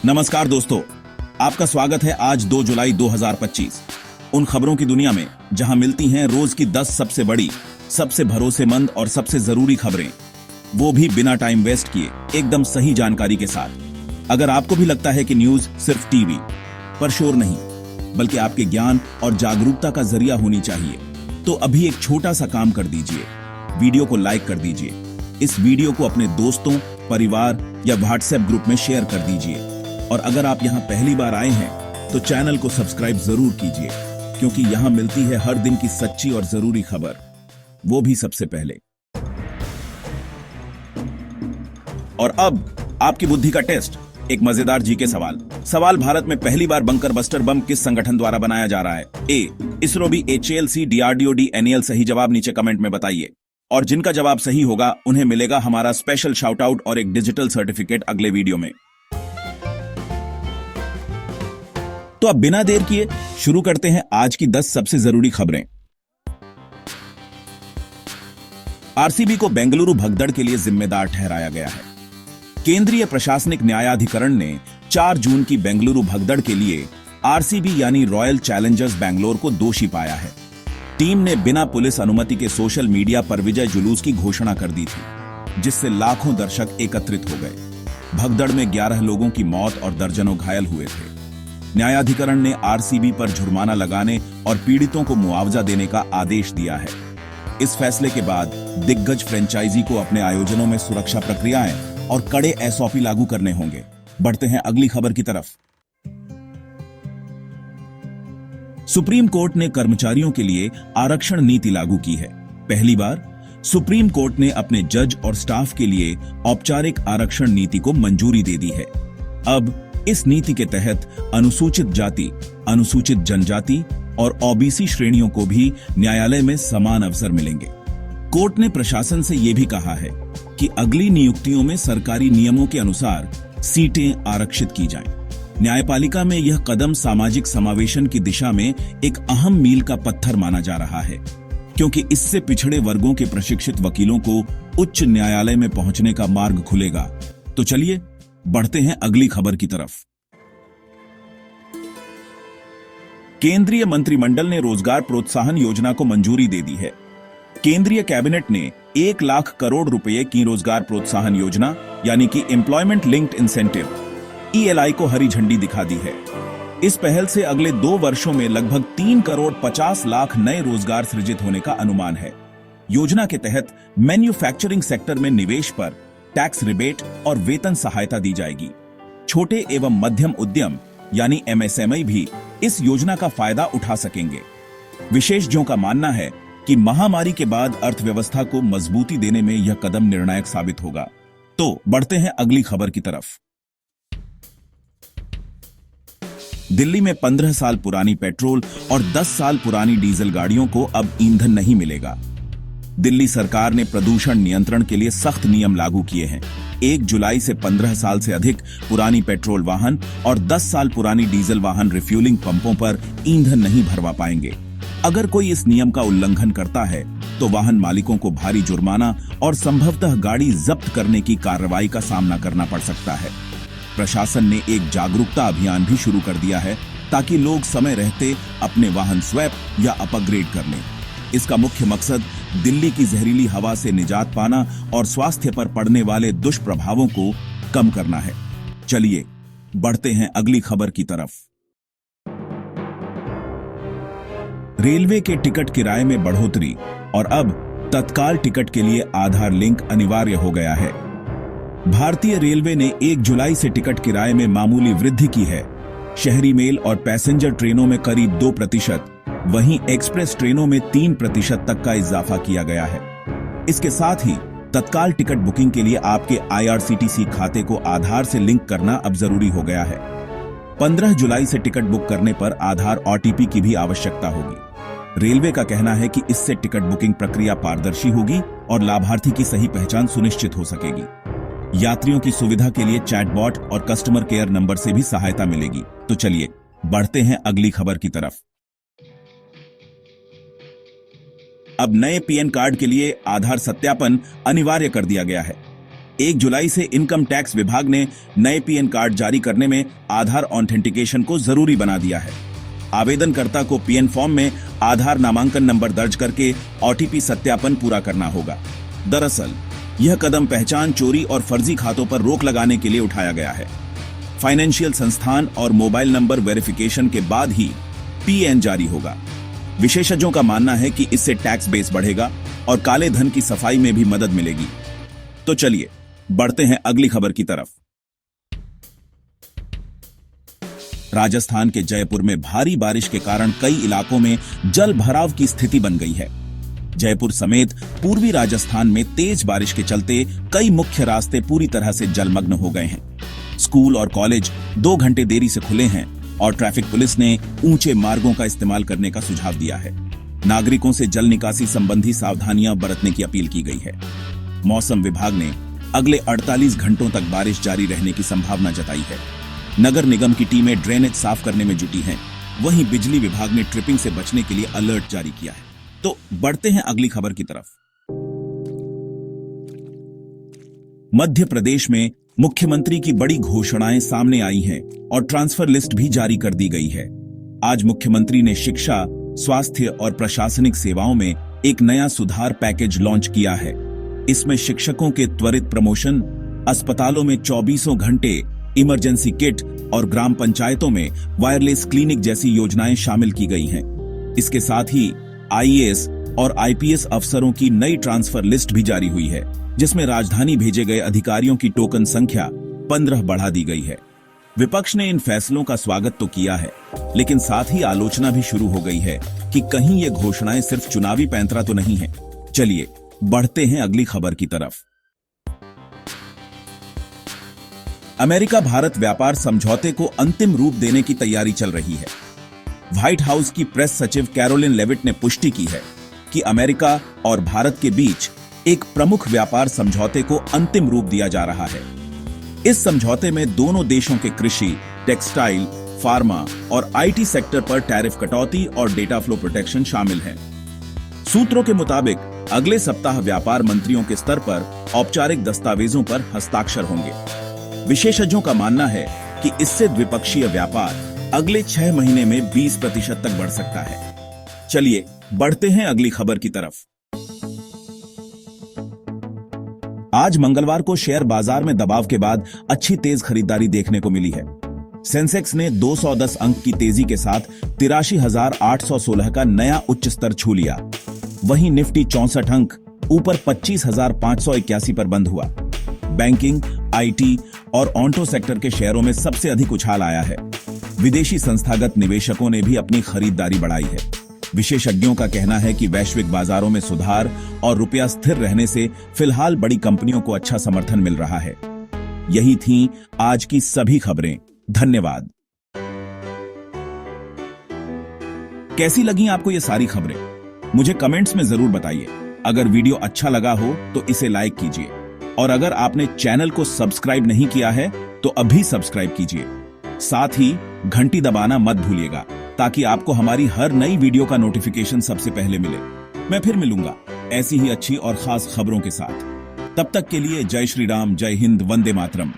नमस्कार दोस्तों, आपका स्वागत है आज 2 जुलाई 2025 उन खबरों की दुनिया में जहां मिलती हैं रोज की 10 सबसे बड़ी, सबसे भरोसेमंद और सबसे जरूरी खबरें, वो भी बिना टाइम वेस्ट किए, एकदम सही जानकारी के साथ। अगर आपको भी लगता है कि न्यूज सिर्फ टीवी पर शोर नहीं, बल्कि आपके ज्ञान और जागरूकता का जरिया होनी चाहिए, तो अभी एक छोटा सा काम कर दीजिए, वीडियो को लाइक कर दीजिए। इस वीडियो को अपने दोस्तों, परिवार या व्हाट्सएप ग्रुप में शेयर कर दीजिए। और अगर आप यहाँ पहली बार आए हैं तो चैनल को सब्सक्राइब जरूर कीजिए, क्योंकि यहाँ मिलती है हर दिन की सच्ची और जरूरी खबर, वो भी सबसे पहले। और अब आपकी बुद्धि का टेस्ट, एक मजेदार जीके सवाल। भारत में पहली बार बंकर बस्टर बम किस संगठन द्वारा बनाया जा रहा है? A ISRO, B HAL, DRDO, D NAL। सही जवाब नीचे कमेंट में बताइए, और जिनका जवाब सही होगा उन्हें मिलेगा हमारा स्पेशल शाउट आउट और एक डिजिटल सर्टिफिकेट अगले वीडियो में। तो अब बिना देर किए शुरू करते हैं आज की 10 सबसे जरूरी खबरें। आरसीबी को बेंगलुरु भगदड़ के लिए जिम्मेदार ठहराया गया है। केंद्रीय प्रशासनिक न्यायाधिकरण ने 4 जून की बेंगलुरु भगदड़ के लिए आरसीबी यानी रॉयल चैलेंजर्स बैंगलोर को दोषी पाया है। टीम ने बिना पुलिस अनुमति के सोशल मीडिया पर विजय जुलूस की घोषणा कर दी थी, जिससे लाखों दर्शक एकत्रित हो गए। भगदड़ में 11 लोगों की मौत और दर्जनों घायल हुए थे। न्यायाधिकरण ने आरसीबी पर जुर्माना लगाने और पीड़ितों को मुआवजा देने का आदेश दिया है। इस फैसले के बाद दिग्गज फ्रेंचाइजी को अपने आयोजनों में सुरक्षा प्रक्रियाएं और कड़े SOP लागू करने होंगे। बढ़ते हैं अगली खबर की तरफ। सुप्रीम कोर्ट ने कर्मचारियों के लिए आरक्षण नीति लागू की है। पहली बार सुप्रीम कोर्ट ने अपने जज और स्टाफ के लिए औपचारिक आरक्षण नीति को मंजूरी दे दी है। अब इस नीति के तहत अनुसूचित जाति, अनुसूचित जनजाति और OBC श्रेणियों को भी न्यायालय में समान अवसर मिलेंगे। कोर्ट ने प्रशासन से यह भी कहा है कि अगली नियुक्तियों में सरकारी नियमों के अनुसार सीटें आरक्षित की जाएं। न्यायपालिका में यह कदम सामाजिक समावेशन की दिशा में एक अहम मील का पत्थर माना जा रहा है, क्योंकि इससे पिछड़े वर्गों के प्रशिक्षित वकीलों को उच्च न्यायालय में पहुंचने का मार्ग खुलेगा। तो चलिए बढ़ते हैं अगली खबर की तरफ। केंद्रीय मंत्रिमंडल ने रोजगार प्रोत्साहन योजना को मंजूरी दे दी है। केंद्रीय कैबिनेट ने 1 लाख करोड़ रुपए की रोजगार प्रोत्साहन योजना यानी कि एम्प्लॉयमेंट लिंक्ड इंसेंटिव ELI को हरी झंडी दिखा दी है। इस पहल से अगले 2 वर्षों में लगभग 3 करोड़ 50 लाख नए रोजगार सृजित होने का अनुमान है। योजना के तहत मैन्युफैक्चरिंग सेक्टर में निवेश पर टैक्स रिबेट और वेतन सहायता दी जाएगी। छोटे एवं मध्यम उद्यम यानी MSME भी इस योजना का फायदा उठा सकेंगे। विशेषज्ञों का मानना है कि महामारी के बाद अर्थव्यवस्था को मजबूती देने में यह कदम निर्णायक साबित होगा। तो बढ़ते हैं अगली खबर की तरफ। दिल्ली में 15 साल पुरानी पेट्रोल और 10 साल पुरानी डीजल गाड़ियों को अब ईंधन नहीं मिलेगा। दिल्ली सरकार ने प्रदूषण नियंत्रण के लिए सख्त नियम लागू किए हैं। 1 जुलाई से 15 साल से अधिक पुरानी पेट्रोल वाहन और 10 साल पुरानी डीजल वाहन रिफ्यूलिंग पंपों पर ईंधन नहीं भरवा पाएंगे। अगर कोई इस नियम का उल्लंघन करता है तो वाहन मालिकों को भारी जुर्माना और संभवतः गाड़ी जब्त करने की कार्रवाई का सामना करना पड़ सकता है। प्रशासन ने एक जागरूकता अभियान भी शुरू कर दिया है, ताकि लोग समय रहते अपने वाहन स्वैप या अपग्रेड कर लें। इसका मुख्य मकसद दिल्ली की जहरीली हवा से निजात पाना और स्वास्थ्य पर पड़ने वाले दुष्प्रभावों को कम करना है। चलिए बढ़ते हैं अगली खबर की तरफ। रेलवे के टिकट किराए में बढ़ोतरी और अब तत्काल टिकट के लिए आधार लिंक अनिवार्य हो गया है। भारतीय रेलवे ने 1 जुलाई से टिकट किराए में मामूली वृद्धि की है। शहरी मेल और पैसेंजर ट्रेनों में करीब 2%, वहीं एक्सप्रेस ट्रेनों में 3% तक का इजाफा किया गया है। इसके साथ ही तत्काल टिकट बुकिंग के लिए आपके IRCTC खाते को आधार से लिंक करना अब जरूरी हो गया है। 15 जुलाई से टिकट बुक करने पर आधार OTP की भी आवश्यकता होगी। रेलवे का कहना है कि इससे टिकट बुकिंग प्रक्रिया पारदर्शी होगी और लाभार्थी की सही पहचान सुनिश्चित हो सकेगी। यात्रियों की सुविधा के लिए चैटबॉट और कस्टमर केयर नंबर से भी सहायता मिलेगी। तो चलिए बढ़ते हैं अगली खबर की तरफ। अब नए PN कार्ड के लिए आधार सत्यापन अनिवार्य कर दिया गया है। 1 जुलाई से इनकम टैक्स विभाग ने नए पीएन कार्ड जारी करने में आधार ऑथेंटिकेशन को जरूरी बना दिया है। आवेदनकर्ता को पीएन फॉर्म में आधार नामांकन नंबर दर्ज करके ओटीपी सत्यापन पूरा करना होगा। दरअसल यह कदम पहचान चोरी और फर्जी खातों पर रोक लगाने के लिए उठाया गया है। फाइनेंशियल संस्थान और मोबाइल नंबर वेरिफिकेशन के बाद ही पीएन जारी होगा। विशेषज्ञों का मानना है कि इससे टैक्स बेस बढ़ेगा और काले धन की सफाई में भी मदद मिलेगी। तो चलिए बढ़ते हैं अगली खबर की तरफ। राजस्थान के जयपुर में भारी बारिश के कारण कई इलाकों में जल भराव की स्थिति बन गई है। जयपुर समेत पूर्वी राजस्थान में तेज बारिश के चलते कई मुख्य रास्ते पूरी तरह से जलमग्न हो गए हैं। स्कूल और कॉलेज 2 घंटे देरी से खुले हैं और ट्रैफिक पुलिस ने ऊंचे मार्गों का इस्तेमाल करने का सुझाव दिया है। नागरिकों से जल निकासी संबंधी सावधानियां बरतने की अपील की गई है। मौसम विभाग ने अगले 48 घंटों तक बारिश जारी रहने की संभावना जताई है। नगर निगम की टीमें ड्रेनेज साफ करने में जुटी हैं। वहीं बिजली विभाग ने ट्रिपिंग से बचने के लिए अलर्ट जारी किया है। तो बढ़ते हैं अगली खबर की तरफ। मध्य प्रदेश में मुख्यमंत्री की बड़ी घोषणाएं सामने आई हैं और ट्रांसफर लिस्ट भी जारी कर दी गई है। आज मुख्यमंत्री ने शिक्षा, स्वास्थ्य और प्रशासनिक सेवाओं में एक नया सुधार पैकेज लॉन्च किया है। इसमें शिक्षकों के त्वरित प्रमोशन, अस्पतालों में 24 घंटे इमरजेंसी किट और ग्राम पंचायतों में वायरलेस क्लिनिक जैसी योजनाएं शामिल की गई हैं। इसके साथ ही आईएएस और आईपीएस अफसरों की नई ट्रांसफर लिस्ट भी जारी हुई है, जिसमें राजधानी भेजे गए अधिकारियों की टोकन संख्या 15 बढ़ा दी गई है। विपक्ष ने इन फैसलों का स्वागत तो किया है, लेकिन साथ ही आलोचना भी शुरू हो गई है कि कहीं ये घोषणाएं सिर्फ चुनावी पैंतरा तो नहीं है। चलिए बढ़ते हैं अगली खबर की तरफ। अमेरिका भारत व्यापार समझौते को अंतिम रूप देने की तैयारी चल रही है। व्हाइट हाउस की प्रेस सचिव कैरोलिन लेविट ने पुष्टि की है कि अमेरिका और भारत के बीच एक प्रमुख व्यापार समझौते को अंतिम रूप दिया जा रहा है। इस समझौते में दोनों देशों के कृषि, टेक्सटाइल, फार्मा और आईटी सेक्टर पर टैरिफ कटौती और डेटा फ्लो प्रोटेक्शन शामिल है। सूत्रों के मुताबिक अगले सप्ताह व्यापार मंत्रियों के स्तर पर औपचारिक दस्तावेजों पर हस्ताक्षर होंगे। विशेषज्ञों का मानना है कि इससे द्विपक्षीय व्यापार अगले 6 महीने में 20% तक बढ़ सकता है। चलिए बढ़ते हैं अगली खबर की तरफ। आज मंगलवार को शेयर बाजार में दबाव के बाद अच्छी तेज खरीदारी देखने को मिली है। सेंसेक्स ने 210 अंक की तेजी के साथ 83,816 का नया उच्च स्तर छू लिया। वहीं निफ्टी 64 अंक ऊपर 25,581 पर बंद हुआ। बैंकिंग, आईटी और ऑटो सेक्टर के शेयरों में सबसे अधिक उछाल आया है। विदेशी संस्थागत निवेशकों ने भी अपनी खरीदारी बढ़ाई है। विशेषज्ञों का कहना है कि वैश्विक बाजारों में सुधार और रुपया स्थिर रहने से फिलहाल बड़ी कंपनियों को अच्छा समर्थन मिल रहा है। यही थी आज की सभी खबरें। धन्यवाद। कैसी लगी आपको ये सारी खबरें? मुझे कमेंट्स में जरूर बताइए। अगर वीडियो अच्छा लगा हो तो इसे लाइक कीजिए और अगर आपने चैनल को सब्सक्राइब नहीं किया है तो अभी सब्सक्राइब कीजिए। साथ ही घंटी दबाना मत भूलिएगा ताकि आपको हमारी हर नई वीडियो का नोटिफिकेशन सबसे पहले मिले। मैं फिर मिलूंगा ऐसी ही अच्छी और खास खबरों के साथ। तब तक के लिए जय श्री राम, जय हिंद, वंदे मातरम।